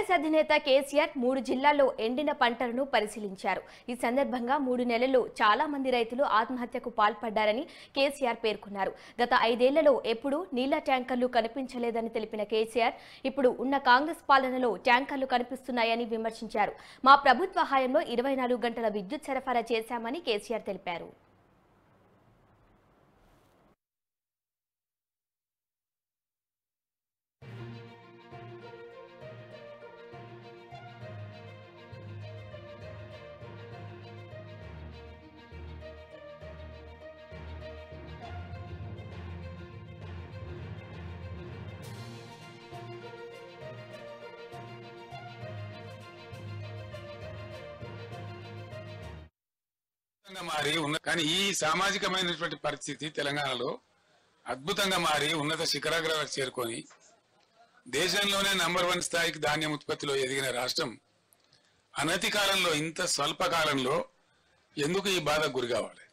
BRS అధినేత కేసీఆర్ 3 జిల్లాల్లో ఎండిన పంటలను పరిశీలించారు. ఈ సందర్భంగా 3 నెలల్లో చాలా మంది రైతులు ఆత్మహత్యకు పాల్పడ్డారని కేసీఆర్ పేర్కొన్నారు. గత 5 ఏళ్లలో ఎప్పుడూ నీళ్ల ట్యాంకర్లు కనిపించలేదని తెలిపిన కేసీఆర్ ఇప్పుడు ఉన్న కాంగ్రెస్ పాలనలో ట్యాంకర్లు కనిపిస్తున్నాయని విమర్శించారు. మా ప్రభుత్వ హయాంలో 24 గంటల విద్యుత్ సరఫరా చేశామని కేసీఆర్ తెలిపారు. మారి ఉన్న కానీ ఈ సామాజికమైనటువంటి పరిస్థితి తెలంగాణలో అద్భుతంగా మారి ఉన్నత శిఖరాగ్రాలకు చేరుకొని దేశంలోనే నంబర్ 1 స్థాయికి ధాన్యం ఉత్పత్తిలో ఎదిగిన రాష్ట్రం అనతి కాలంలో ఇంత స్వల్ప కాలంలో ఎందుకు ఈ బాధకు గురి కావాలి?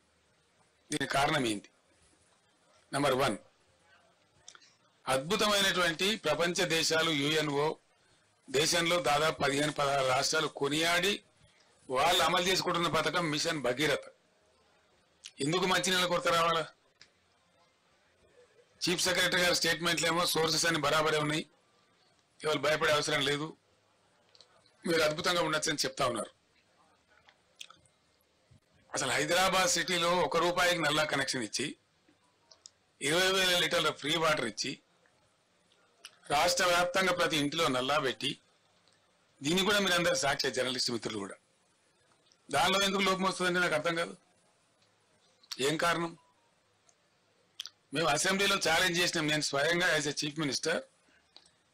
దీనికి కారణం ఏంటి? నంబర్ 1, అద్భుతమైనటువంటి ప్రపంచ దేశాలు యుఎన్ఓ దేశంలో దాదాపు 15-16 రాష్ట్రాలు కొనియాడి వాళ్ళు అమలు చేసుకుంటున్న పథకం మిషన్ భగీరథ. ఎందుకు మంచినీళ్ళ కొరత రావాలా? చీఫ్ సెక్రటరీ గారి స్టేట్మెంట్లు ఏమో సోర్సెస్ అని బరాబరే ఉన్నాయి, ఇవాళ భయపడే అవసరం లేదు, మీరు అద్భుతంగా ఉండొచ్చని చెప్తా ఉన్నారు. అసలు హైదరాబాద్ సిటీలో ₹1 నల్లా కనెక్షన్ ఇచ్చి 20,000 లీటర్ల ఫ్రీ వాటర్ ఇచ్చి రాష్ట్ర వ్యాప్తంగా ప్రతి ఇంటిలో నల్లా పెట్టి దీన్ని కూడా మీరు అందరు సాక్షి జర్నలిస్ట్ మిత్రులు కూడా దానిలో ఎందుకు లోపం వస్తుందంటే నాకు అర్థం కాదు. ఏం కారణం? మేము అసెంబ్లీలో ఛాలెంజ్ చేసినాం, నేను స్వయంగా యాజ్ ఎ చీఫ్ మినిస్టర్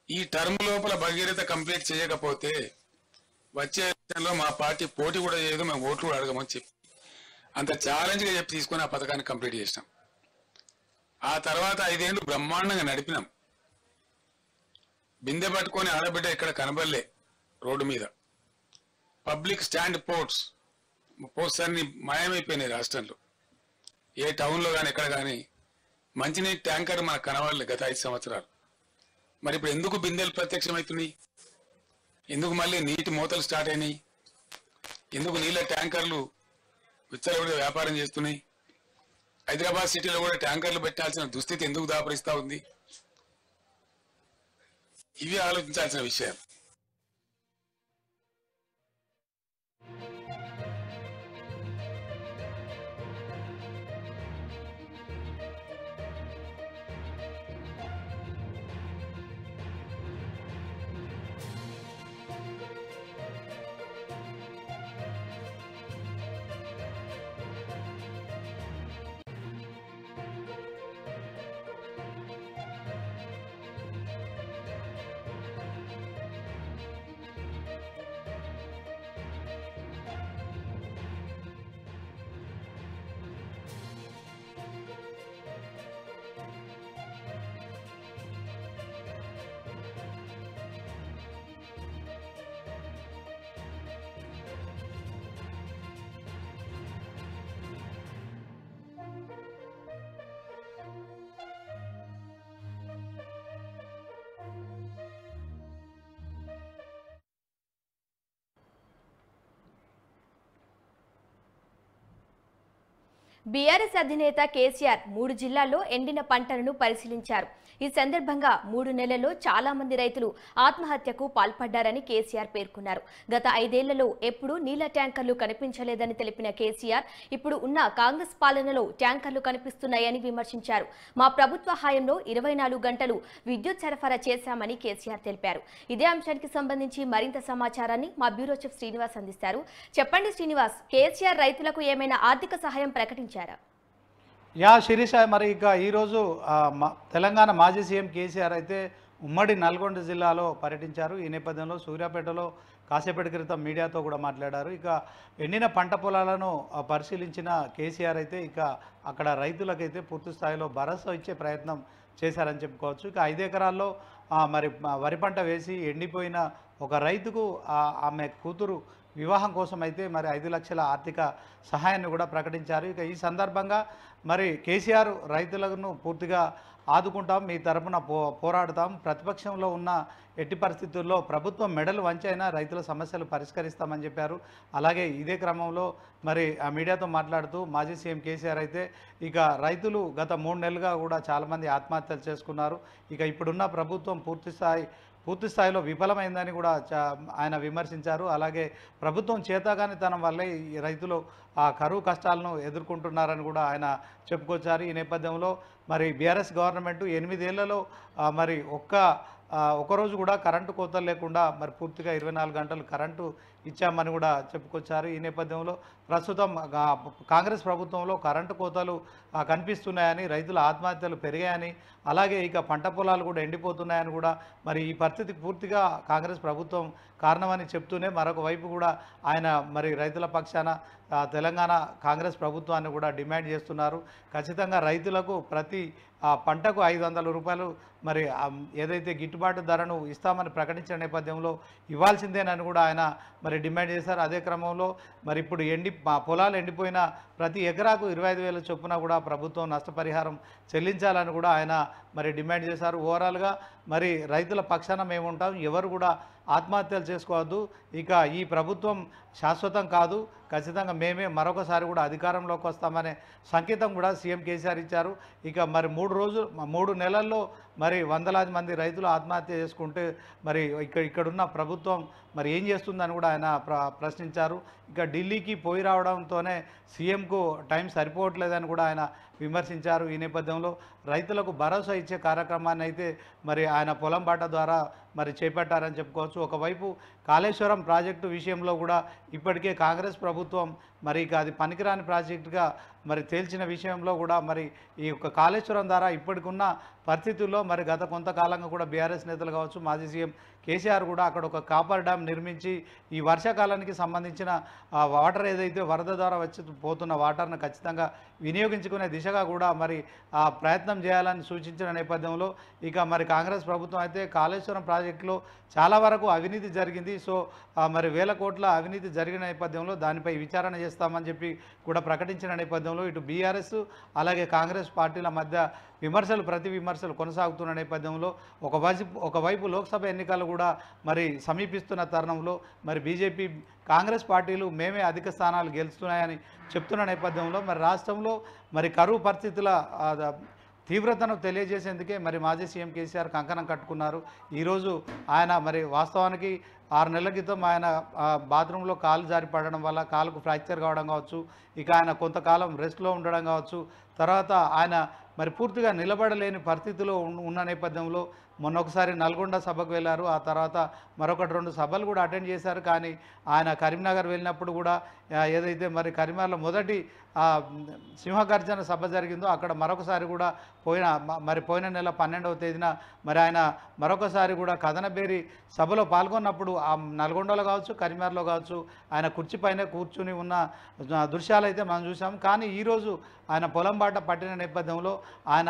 ఈ టర్మ్ లోపల భగీరథ కంప్లీట్ చేయకపోతే వచ్చే ఎలక్షన్లో మా పార్టీ పోటీ కూడా చేయదు, మేము ఓట్లు కూడా అడగమని చెప్పి అంత ఛాలెంజ్గా చెప్పి తీసుకొని ఆ పథకాన్ని కంప్లీట్ చేసినాం. ఆ తర్వాత 5 ఏళ్ళు బ్రహ్మాండంగా నడిపినాం. బిందె పట్టుకొని ఆడబిడ్డ ఇక్కడ కనబడలే రోడ్డు మీద. పబ్లిక్ స్టాండ్ పోస్ట్స్ అన్ని మాయమైపోయినాయి రాష్ట్రంలో. ఏ టౌన్లో కానీ ఎక్కడ కానీ మంచినీటి ట్యాంకర్ మనకు కనబడలే గత 5 సంవత్సరాలు. మరి ఇప్పుడు ఎందుకు బిందెలు ప్రత్యక్షమవుతున్నాయి? ఎందుకు మళ్ళీ నీటి మూతలు స్టార్ట్ అయినాయి? ఎందుకు నీళ్ళ ట్యాంకర్లు విచ్చలవిడిగా వ్యాపారం చేస్తున్నాయి? హైదరాబాద్ సిటీలో కూడా ట్యాంకర్లు పెట్టాల్సిన దుస్థితి ఎందుకు దాపరిస్తా ఉంది? ఇవి ఆలోచించాల్సిన విషయాలు. బీఆర్ఎస్ అధినేత కేసీఆర్ 3 జిల్లాల్లో ఎండిన పంటలను పరిశీలించారు. ఈ సందర్భంగా 3 నెలల్లో చాలా మంది రైతులు ఆత్మహత్యకు పాల్పడ్డారని కేసీఆర్ పేర్కొన్నారు. గత 5 ఏళ్లలో ఎప్పుడూ నీళ్ల ట్యాంకర్లు కనిపించలేదని తెలిపిన కేసీఆర్ ఇప్పుడు ఉన్న కాంగ్రెస్ పాలనలో ట్యాంకర్లు కనిపిస్తున్నాయని విమర్శించారు. మా ప్రభుత్వ హయాంలో 24 గంటలు విద్యుత్ సరఫరా చేశామని కేసీఆర్ తెలిపారు. ఇదే అంశానికి సంబంధించి మరింత సమాచారాన్ని మా బ్యూరో చీఫ్ శ్రీనివాస్ అందిస్తారు. చెప్పండి శ్రీనివాస్, కేసీఆర్ రైతులకు ఏమైనా ఆర్థిక సహాయం ప్రకటించారా? శిరీష, మరి ఇక ఈరోజు తెలంగాణ మాజీ సీఎం కేసీఆర్ అయితే ఉమ్మడి నల్గొండ జిల్లాలో పర్యటించారు. ఈ నేపథ్యంలో సూర్యాపేటలో కాసేపటి క్రితం మీడియాతో కూడా మాట్లాడారు. ఇక ఎండిన పంట పొలాలను పరిశీలించిన కేసీఆర్ అయితే ఇక అక్కడ రైతులకైతే పూర్తి స్థాయిలో భరోసా ఇచ్చే ప్రయత్నం చేశారని చెప్పుకోవచ్చు. ఇక 5 ఎకరాల్లో మరి వరి పంట వేసి ఎండిపోయిన ఒక రైతుకు ఆమె కూతురు వివాహం కోసం అయితే మరి 5 లక్షల ఆర్థిక సహాయాన్ని కూడా ప్రకటించారు. ఇక ఈ సందర్భంగా మరి కేసీఆర్ రైతులను పూర్తిగా ఆదుకుంటాం, మీ తరపున పోరాడతాం, ప్రతిపక్షంలో ఉన్న ఎట్టి పరిస్థితుల్లో ప్రభుత్వం మెడలు వంచైనా రైతుల సమస్యలు పరిష్కరిస్తామని చెప్పారు. అలాగే ఇదే క్రమంలో మరి ఆ మీడియాతో మాట్లాడుతూ మాజీ సీఎం కేసీఆర్ అయితే ఇక రైతులు గత 3 నెలలుగా కూడా చాలామంది ఆత్మహత్యలు చేసుకున్నారు. ఇక ఇప్పుడున్న ప్రభుత్వం పూర్తి స్థాయిలో విఫలమైందని కూడా ఆయన విమర్శించారు. అలాగే ప్రభుత్వం చేతగానితనం వల్లే ఈ రైతులు ఆ కరువు కష్టాలను ఎదుర్కొంటున్నారని కూడా ఆయన చెప్పుకొచ్చారు. ఈ నేపథ్యంలో మరి బీఆర్ఎస్ గవర్నమెంట్ 8 ఏళ్లలో మరి ఒకరోజు కూడా కరెంటు కోతలు లేకుండా మరి పూర్తిగా 24 గంటలు కరెంటు ఇచ్చామని కూడా చెప్పుకొచ్చారు. ఈ నేపథ్యంలో ప్రస్తుతం కాంగ్రెస్ ప్రభుత్వంలో కరెంటు కోతలు కనిపిస్తున్నాయని, రైతుల ఆత్మహత్యలు పెరిగాయని, అలాగే ఇక పంట పొలాలు కూడా ఎండిపోతున్నాయని కూడా మరి ఈ పరిస్థితికి పూర్తిగా కాంగ్రెస్ ప్రభుత్వం కారణమని చెప్తూనే మరొక వైపు కూడా ఆయన మరి రైతుల పక్షాన తెలంగాణ కాంగ్రెస్ ప్రభుత్వాన్ని కూడా డిమాండ్ చేస్తున్నారు. ఖచ్చితంగా రైతులకు ప్రతి పంటకు 500 రూపాయలు మరి ఏదైతే గిట్టుబాటు ధరను ఇస్తామని ప్రకటించిన నేపథ్యంలో ఇవ్వాల్సిందేనని కూడా ఆయన మరి డిమాండ్ చేశారు. అదే క్రమంలో మరి ఇప్పుడు పొలాలు ఎండిపోయిన ప్రతి ఎకరాకు 25,000 చొప్పున కూడా ప్రభుత్వం నష్టపరిహారం చెల్లించాలని కూడా ఆయన మరి డిమాండ్ చేశారు. ఓవరాల్గా మరి రైతుల పక్షాన మేము ఉంటాం, ఎవరు కూడా ఆత్మహత్యలు చేసుకోవద్దు, ఇక ఈ ప్రభుత్వం శాశ్వతం కాదు, ఖచ్చితంగా మేమే మరొకసారి కూడా అధికారంలోకి వస్తామనే సంకేతం కూడా సీఎం కేసీఆర్ ఇచ్చారు. ఇక మరి 3 నెలల్లో మరి వందలాది మంది రైతులు ఆత్మహత్య చేసుకుంటే మరి ఇక్కడున్న ప్రభుత్వం మరి ఏం చేస్తుందని కూడా ఆయన ప్రశ్నించారు. ఇక ఢిల్లీకి పోయి రావడంతోనే సీఎంకు టైం సరిపోవట్లేదని కూడా ఆయన విమర్శించారు. ఈ నేపథ్యంలో రైతులకు భరోసా ఇచ్చే కార్యక్రమాన్ని అయితే మరి ఆయన పొలం బాట ద్వారా మరి చేపట్టారని చెప్పుకోవచ్చు. ఒకవైపు కాళేశ్వరం ప్రాజెక్టు విషయంలో కూడా ఇప్పటికే కాంగ్రెస్ ప్రభుత్వం మరి ఇక అది పనికిరాని ప్రాజెక్టుగా మరి తేల్చిన విషయంలో కూడా మరి ఈ యొక్క కాళేశ్వరం ద్వారా ఇప్పటికున్న పరిస్థితుల్లో మరి గత కొంతకాలంగా కూడా బీఆర్ఎస్ నేతలు కావచ్చు, మాజీ సీఎం కేసీఆర్ కూడా అక్కడ ఒక కాపర్ డ్యామ్ నిర్మించి ఈ వర్షాకాలానికి సంబంధించిన వాటర్ ఏదైతే వరద ద్వారా వచ్చి పోతున్న వాటర్ను ఖచ్చితంగా వినియోగించుకునే దిశగా కూడా మరి ప్రయత్నం చేయాలని సూచించిన నేపథ్యంలో ఇక మరి కాంగ్రెస్ ప్రభుత్వం అయితే కాళేశ్వరం ప్రాజెక్టులో చాలా వరకు అవినీతి జరిగింది, సో మరి 1000 కోట్ల అవినీతి జరిగిన నేపథ్యంలో దానిపై విచారణ చేస్తామని చెప్పి కూడా ప్రకటించిన నేపథ్యంలో ఇటు బీఆర్ఎస్ అలాగే కాంగ్రెస్ పార్టీల మధ్య ప్రతి విమర్శలు కొనసాగుతున్న నేపథ్యంలో ఒకవైపు లోక్సభ ఎన్నికలు కూడా మరి సమీపిస్తున్న తరుణంలో మరి బీజేపీ కాంగ్రెస్ పార్టీలు మేమే అధిక స్థానాలు గెలుస్తున్నాయని చెప్తున్న నేపథ్యంలో మరి రాష్ట్రంలో మరి కరువు పరిస్థితుల తీవ్రతను తెలియజేసేందుకే మరి మాజీ సీఎం కేసీఆర్ కంకణం కట్టుకున్నారు. ఈరోజు ఆయన మరి వాస్తవానికి 6 నెలల క్రితం ఆయన బాత్రూంలో కాలు జారి పడడం వల్ల కాలుకు ఫ్రాక్చర్ కావడం కావచ్చు, ఇక ఆయన కొంతకాలం రెస్ట్లో ఉండడం కావచ్చు, తర్వాత ఆయన మరి పూర్తిగా నిలబడలేని పరిస్థితిలో ఉన్న నేపథ్యంలో మొన్న ఒకసారి నల్గొండ సభకు వెళ్ళారు, ఆ తర్వాత మరొకటి 2 సభలు కూడా అటెండ్ చేశారు. కానీ ఆయన కరీంనగర్ వెళ్ళినప్పుడు కూడా ఏదైతే మరి కరీంనగర్లో మొదటి సింహగర్జన సభ జరిగిందో అక్కడ మరొకసారి కూడా పోయిన నెల 12వ తేదీన మరి ఆయన మరొకసారి కూడా కథనబేరి సభలో పాల్గొన్నప్పుడు ఆ నల్గొండలో కావచ్చు, కరీంనగర్లో కావచ్చు ఆయన కుర్చీపైనే కూర్చుని ఉన్న దృశ్యాలు అయితే మనం చూసాం. కానీ ఈరోజు ఆయన పొలం బాట పట్టిన నేపథ్యంలో ఆయన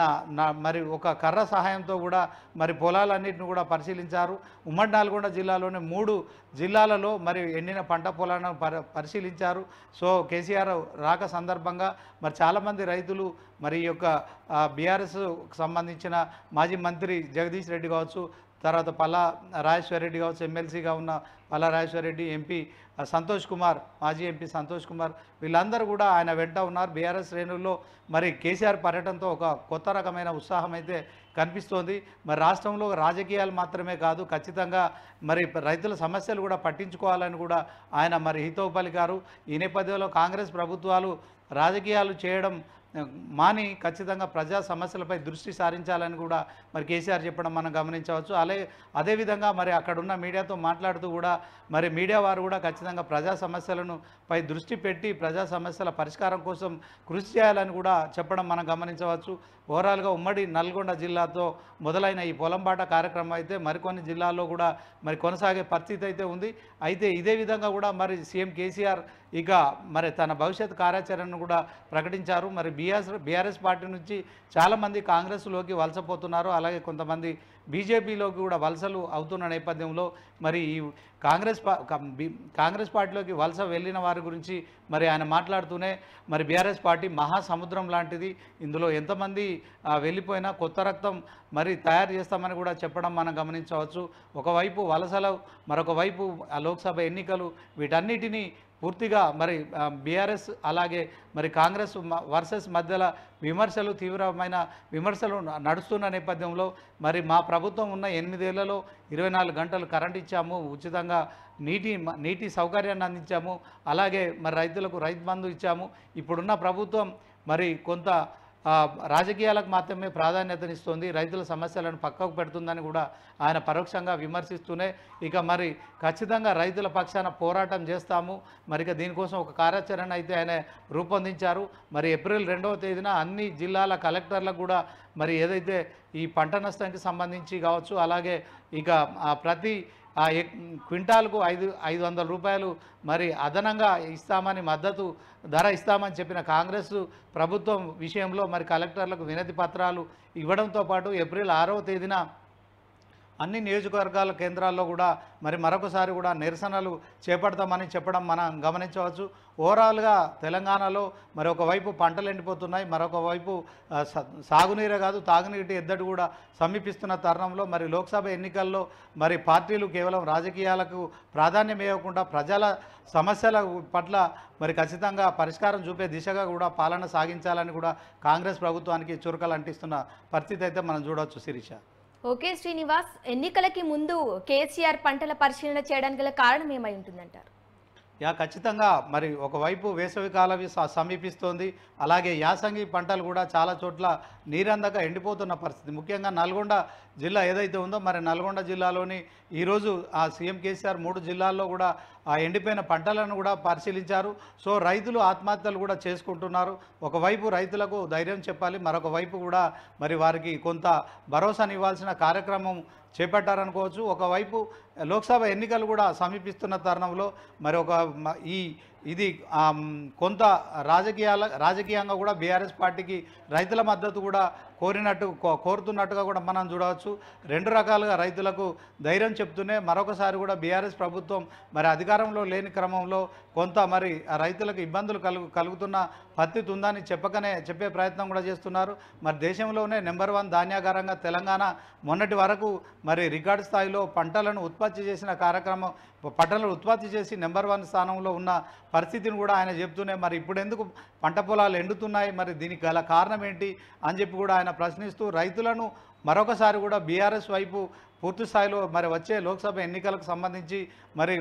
మరి ఒక కర్ర సహాయంతో కూడా మరి పొలాలన్నింటిని కూడా పరిశీలించారు. ఉమ్మడి నల్గొండ జిల్లాలోని 3 జిల్లాలలో మరి ఎండిన పంట పొలాలను పరిశీలించారు. సో కేసీఆర్ రాక సందర్భంగా మరి చాలామంది రైతులు మరి ఈ యొక్క బీఆర్ఎస్ సంబంధించిన మాజీ మంత్రి జగదీష్ రెడ్డి కావచ్చు, తర్వాత పల్లా రాజేశ్వర్ రెడ్డి కావచ్చు, ఎమ్మెల్సీగా ఉన్న పల్లా రాజేశ్వర్ రెడ్డి, ఎంపీ సంతోష్ కుమార్, మాజీ ఎంపీ సంతోష్ కుమార్, వీళ్ళందరూ కూడా ఆయన వెంట ఉన్నారు. బీఆర్ఎస్ శ్రేణుల్లో మరి కేసీఆర్ పర్యటనతో ఒక కొత్త రకమైన ఉత్సాహం అయితే కనిపిస్తోంది. మరి రాష్ట్రంలో రాజకీయాలు మాత్రమే కాదు, ఖచ్చితంగా మరి రైతుల సమస్యలు కూడా పట్టించుకోవాలని కూడా ఆయన మరి హితవు పలికారు. ఈ నేపథ్యంలో కాంగ్రెస్ ప్రభుత్వాలు రాజకీయాలు చేయడం మాని ఖచ్చితంగా ప్రజా సమస్యలపై దృష్టి సారించాలని కూడా మరి కేసీఆర్ చెప్పడం మనం గమనించవచ్చు. అదేవిధంగా మరి అక్కడున్న మీడియాతో మాట్లాడుతూ కూడా మరి మీడియా వారు కూడా ఖచ్చితంగా ప్రజా సమస్యలను పై దృష్టి పెట్టి ప్రజా సమస్యల పరిష్కారం కోసం కృషి చేయాలని కూడా చెప్పడం మనం గమనించవచ్చు. ఓవరాల్గా ఉమ్మడి నల్గొండ జిల్లాతో మొదలైన ఈ పొలంబాట కార్యక్రమం అయితే మరికొన్ని జిల్లాల్లో కూడా మరి కొనసాగే పరిస్థితి అయితే ఉంది. అయితే ఇదే విధంగా కూడా మరి సీఎం కేసీఆర్ ఇక మరి తన భవిష్యత్ కార్యాచరణను కూడా ప్రకటించారు. మరి బీఆర్ఎస్ పార్టీ నుంచి చాలామంది కాంగ్రెస్లోకి వలసపోతున్నారు, అలాగే కొంతమంది బీజేపీలోకి కూడా వలసలు అవుతున్న నేపథ్యంలో మరి ఈ కాంగ్రెస్ పార్టీలోకి వలస వెళ్ళిన వారి గురించి మరి ఆయన మాట్లాడుతూనే మరి బీఆర్ఎస్ పార్టీ మహాసముద్రం లాంటిది, ఇందులో ఎంతమంది వెళ్ళిపోయినా కొత్త రక్తం మరి తయారు చేస్తామని కూడా చెప్పడం మనం గమనించవచ్చు. ఒకవైపు వలసలు, మరొక వైపు లోక్సభ ఎన్నికలు, వీటన్నిటినీ పూర్తిగా మరి బీఆర్ఎస్ అలాగే మరి కాంగ్రెస్ వర్సెస్ మధ్యలో విమర్శలు, తీవ్రమైన విమర్శలు నడుస్తున్న నేపథ్యంలో మరి మా ప్రభుత్వం ఉన్న 8 ఏళ్లలో 24 గంటలు కరెంట్ ఇచ్చాము, ఉచితంగా నీటి సౌకర్యాన్ని అందించాము, అలాగే మరి రైతులకు రైతు బంధు ఇచ్చాము. ఇప్పుడున్న ప్రభుత్వం మరి కొంత రాజకీయాలకు మాత్రమే ప్రాధాన్యతనిస్తుంది, రైతుల సమస్యలను పక్కకు పెడుతుందని కూడా ఆయన పరోక్షంగా విమర్శిస్తూనే ఇక మరి ఖచ్చితంగా రైతుల పక్షాన పోరాటం చేస్తాము, మరి ఇక దీనికోసం ఒక కార్యాచరణ అయితే ఆయన రూపొందించారు. మరి ఏప్రిల్ 2వ తేదీన అన్ని జిల్లాల కలెక్టర్లకు కూడా మరి ఏదైతే ఈ పంట నష్టానికి సంబంధించి కావచ్చు, అలాగే ఇక ప్రతి క్వింటాల్కు 500 రూపాయలు మరి అదనంగా ఇస్తామని, మద్దతు ధర ఇస్తామని చెప్పిన కాంగ్రెస్ ప్రభుత్వం విషయంలో మరి కలెక్టర్లకు వినతి పత్రాలు ఇవ్వడంతో పాటు ఏప్రిల్ 6వ తేదీన అన్ని నియోజకవర్గాల కేంద్రాల్లో కూడా మరి మరొకసారి కూడా నిరసనలు చేపడతామని చెప్పడం మనం గమనించవచ్చు. ఓవరాల్గా తెలంగాణలో మరి ఒకవైపు పంటలు ఎండిపోతున్నాయి, మరొక వైపు సాగునీరే కాదు తాగునీటి ఎద్దడి కూడా సమీపిస్తున్న తరుణంలో మరి లోక్సభ ఎన్నికల్లో మరి పార్టీలు కేవలం రాజకీయాలకు ప్రాధాన్యం ఇవ్వకుండా ప్రజల సమస్యల పట్ల మరి ఖచ్చితంగా పరిష్కారం చూపే దిశగా కూడా పాలన సాగించాలని కూడా కాంగ్రెస్ ప్రభుత్వానికి చురకలు అంటిస్తున్న పరిస్థితి అయితే మనం చూడవచ్చు. శిరీష. ఓకే శ్రీనివాస్, ఎన్నికలకి ముందు కేసీఆర్ పంటల పరిశీలన చేయడానికి గల కారణం ఏమై ఉంటుందంటారు? ఖచ్చితంగా మరి ఒకవైపు వేసవి కాలం సమీపిస్తోంది, అలాగే యాసంగి పంటలు కూడా చాలా చోట్ల నీరందక ఎండిపోతున్న పరిస్థితి. ముఖ్యంగా నల్గొండ జిల్లా ఏదైతే ఉందో మరి నల్గొండ జిల్లాలోని ఈరోజు సీఎం కేసీఆర్ 3 జిల్లాల్లో కూడా ఎండిపోయిన పంటలను కూడా పరిశీలించారు. సో రైతులు ఆత్మహత్యలు కూడా చేసుకుంటున్నారు. ఒకవైపు రైతులకు ధైర్యం చెప్పాలి, మరొక వైపు కూడా మరి వారికి కొంత భరోసానివ్వాల్సిన కార్యక్రమం చేపట్టారనుకోవచ్చు. ఒకవైపు లోక్సభ ఎన్నికలు కూడా సమీపిస్తున్న తరుణంలో మరి ఇది కొంత రాజకీయంగా కూడా బీఆర్ఎస్ పార్టీకి రైతుల మద్దతు కూడా కోరుతున్నట్టుగా కూడా మనం చూడవచ్చు. 2 రకాలుగా రైతులకు ధైర్యం చెప్తూనే మరొకసారి కూడా బీఆర్ఎస్ ప్రభుత్వం మరి అధికారంలో లేని క్రమంలో కొంత మరి రైతులకు ఇబ్బందులు కలుగుతున్న పరిస్థితి ఉందని చెప్పే ప్రయత్నం కూడా చేస్తున్నారు. మరి దేశంలోనే నెంబర్ 1 ధాన్యాగారంగా తెలంగాణ మొన్నటి వరకు మరి రికార్డు స్థాయిలో పంటలను ఉత్పత్తి చేసి నెంబర్ 1 స్థానంలో ఉన్న పరిస్థితిని కూడా ఆయన చెప్తూనే మరి ఇప్పుడు ఎందుకు పంట పొలాలు ఎండుతున్నాయి, మరి దీనికి గల కారణం ఏంటి అని చెప్పి కూడా ఆయన ప్రశ్నిస్తూ రైతులను మరొకసారి కూడా బీఆర్ఎస్ వైపు పూర్తి స్థాయిలో మరి వచ్చే లోక్సభ ఎన్నికలకు సంబంధించి మరి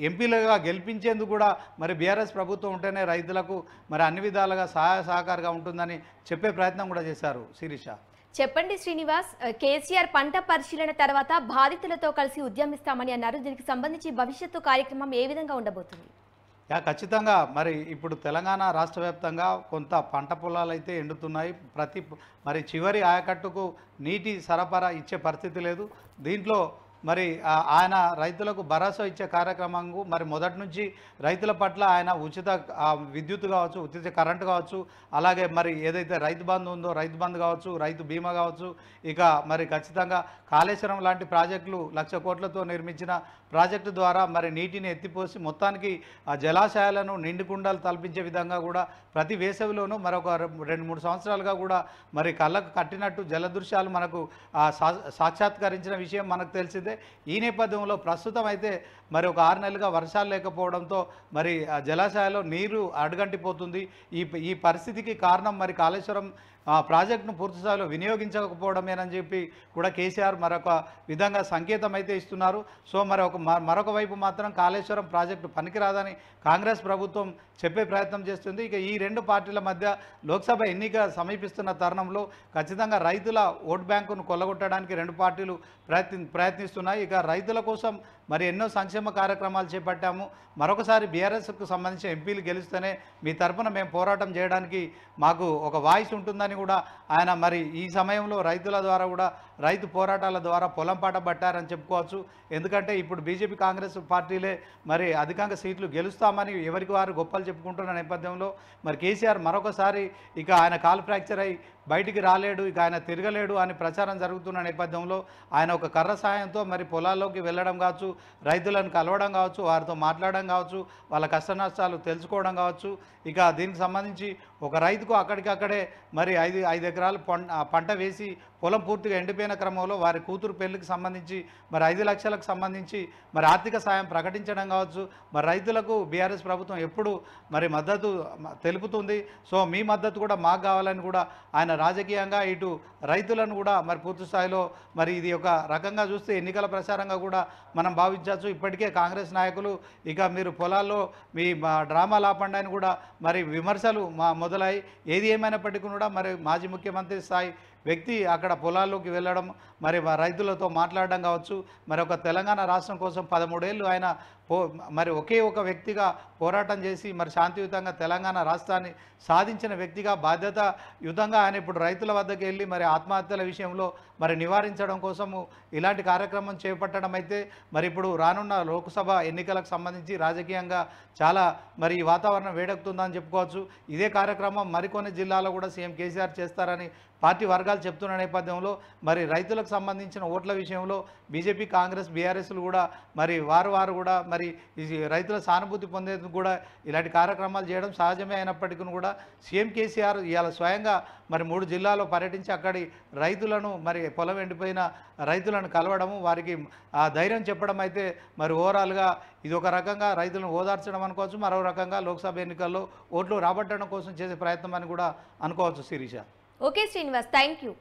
ఎంపీలుగా గెలిపించేందుకు కూడా మరి బీఆర్ఎస్ ప్రభుత్వం ఉంటేనే రైతులకు మరి అన్ని విధాలుగా సహాయ సహకారంగా ఉంటుందని చెప్పే ప్రయత్నం కూడా చేశారు. శిరీష. చెప్పండి శ్రీనివాస్, కేసీఆర్ పంట పరిశీలన తర్వాత బాధితులతో కలిసి ఉద్యమిస్తామని అన్నారు. దీనికి సంబంధించి భవిష్యత్తు కార్యక్రమం ఏ విధంగా ఉండబోతుంది? ఖచ్చితంగా మరి ఇప్పుడు తెలంగాణ రాష్ట్ర వ్యాప్తంగా కొంత పంట పొలాలు అయితే ఎండుతున్నాయి. మరి చివరి ఆయకట్టుకు నీటి సరఫరా ఇచ్చే పరిస్థితి లేదు. దీంట్లో మరి ఆయన రైతులకు భరోసా ఇచ్చే కార్యక్రమంకు మరి మొదటి నుంచి రైతుల పట్ల ఆయన ఉచిత విద్యుత్ కావచ్చు, ఉచిత కరెంటు కావచ్చు, అలాగే మరి ఏదైతే రైతు బంధు ఉందో రైతు బంధు కావచ్చు, రైతు బీమా కావచ్చు, ఇక మరి ఖచ్చితంగా కాళేశ్వరం లాంటి ప్రాజెక్టులు 1,00,000 కోట్లతో నిర్మించిన ప్రాజెక్టు ద్వారా మరి నీటిని ఎత్తిపోసి మొత్తానికి ఆ జలాశయాలను నిండుకుండలు తలపించే విధంగా కూడా ప్రతి వేసవిలోనూ మరొక 2-3 సంవత్సరాలుగా కూడా మరి కళ్ళకు కట్టినట్టు జలదృశ్యాలు మనకు సాక్షాత్కరించిన విషయం మనకు తెలిసిందే. ఈ నేపథ్యంలో ప్రస్తుతం అయితే మరి ఒక 6 నెలలుగా వర్షాలు లేకపోవడంతో మరి జలాశయాల్లో నీరు అడుగంటిపోతుంది. ఈ పరిస్థితికి కారణం మరి కాళేశ్వరం ప్రాజెక్టును పూర్తి స్థాయిలో వినియోగించకపోవడమేనని చెప్పి కూడా కేసీఆర్ మరొక విధంగా సంకేతం అయితే ఇస్తున్నారు. సో మరొక వైపు మాత్రం కాళేశ్వరం ప్రాజెక్టు పనికిరాదని కాంగ్రెస్ ప్రభుత్వం చెప్పే ప్రయత్నం చేస్తుంది. ఇక ఈ 2 పార్టీల మధ్య లోక్సభ ఎన్నిక సమీపిస్తున్న తరుణంలో ఖచ్చితంగా రైతుల ఓట్ బ్యాంకును కొల్లగొట్టడానికి 2 పార్టీలు ప్రయత్నిస్తున్నాయి. ఇక రైతుల కోసం మరి ఎన్నో సంక్షేమ కార్యక్రమాలు చేపట్టాము, మరొకసారి బీఆర్ఎస్కు సంబంధించిన ఎంపీలు గెలిస్తేనే మీ తరఫున మేము పోరాటం చేయడానికి మాకు ఒక వాయిస్ ఉంటుందని కూడా ఆయన మరి ఈ సమయంలో రైతుల ద్వారా కూడా రైతు పోరాటాల ద్వారా పొలం పాట పట్టారని చెప్పుకోవచ్చు. ఎందుకంటే ఇప్పుడు బీజేపీ కాంగ్రెస్ పార్టీలే మరి అధికంగా సీట్లు గెలుస్తామని ఎవరికి వారు గొప్పలు చెప్పుకుంటున్న నేపథ్యంలో మరి కేసీఆర్ మరొకసారి ఇక ఆయన కాలు ఫ్రాక్చర్ అయి బయటికి రాలేడు, ఇక ఆయన తిరగలేడు అని ప్రచారం జరుగుతున్న నేపథ్యంలో ఆయన ఒక కర్ర సాయంతో మరి పొలాల్లోకి వెళ్ళడం కావచ్చు, రైతులను కలవడం కావచ్చు, వారితో మాట్లాడడం కావచ్చు, వాళ్ళ కష్ట నష్టాలు తెలుసుకోవడం కావచ్చు. ఇక దీనికి సంబంధించి ఒక రైతుకు అక్కడికక్కడే మరి ఐదు ఎకరాలు పంట వేసి పొలం పూర్తిగా ఎండిపోయిన క్రమంలో వారి కూతురు పెళ్లికి సంబంధించి మరి 5 లక్షలకు సంబంధించి మరి ఆర్థిక సాయం ప్రకటించడం కావచ్చు. మరి రైతులకు బీఆర్ఎస్ ప్రభుత్వం ఎప్పుడు మరి మద్దతు తెలుపుతుంది. సో మీ మద్దతు కూడా మాకు కావాలని కూడా ఆయన రాజకీయంగా ఇటు రైతులను కూడా మరి పూర్తి స్థాయిలో మరి ఇది ఒక రకంగా చూస్తే ఎన్నికల ప్రచారంగా కూడా మనం భావించవచ్చు. ఇప్పటికే కాంగ్రెస్ నాయకులు ఇక మీరు పొలాల్లో మీ డ్రామాలు ఆపండి అని కూడా మరి విమర్శలు మొదలై ఏది ఏమైనప్పటికీ కూడా మరి మాజీ ముఖ్యమంత్రి స్థాయి వ్యక్తి అక్కడ పొలాల్లోకి వెళ్ళడం మరి రైతులతో మాట్లాడడం కావచ్చు. మరి ఒక తెలంగాణ రాష్ట్రం కోసం 13 ఏళ్ళు ఆయన మరి ఒకే ఒక వ్యక్తిగా పోరాటం చేసి మరి శాంతియుతంగా తెలంగాణ రాష్ట్రాన్ని సాధించిన వ్యక్తిగా బాధ్యతాయుతంగా ఆయన ఇప్పుడు రైతుల వద్దకు వెళ్ళి మరి ఆత్మహత్యల విషయంలో మరి నివారించడం కోసము ఇలాంటి కార్యక్రమం చేపట్టడం అయితే మరి ఇప్పుడు రానున్న లోక్సభ ఎన్నికలకు సంబంధించి రాజకీయంగా చాలా మరి ఈ వాతావరణం వేడెక్కుతుందని చెప్పుకోవచ్చు. ఇదే కార్యక్రమం మరికొన్ని జిల్లాలో కూడా సీఎం కేసీఆర్ చేస్తారని పార్టీ వర్గాలు చెప్తున్న నేపథ్యంలో మరి రైతులకు సంబంధించిన ఓట్ల విషయంలో బీజేపీ కాంగ్రెస్ బీఆర్ఎస్లు కూడా మరి వారు కూడా మరి ఈ రైతుల సానుభూతి పొందేందుకు కూడా ఇలాంటి కార్యక్రమాలు చేయడం సహజమే అయినప్పటికీ కూడా సీఎం కేసీఆర్ ఇవాళ స్వయంగా మరి 3 జిల్లాల్లో పర్యటించి అక్కడి రైతులను మరి పొలం ఎండిపోయిన రైతులను కలవడము వారికి ఆ ధైర్యం చెప్పడం అయితే మరి ఓవరాల్గా ఇది ఒక రకంగా రైతులను ఓదార్చడం అనుకోవచ్చు, మరో రకంగా లోక్సభ ఎన్నికల్లో ఓట్లు రాబట్టడం కోసం చేసే ప్రయత్నం అని కూడా అనుకోవచ్చు. Sirisha. Okay Srinivas, thank you.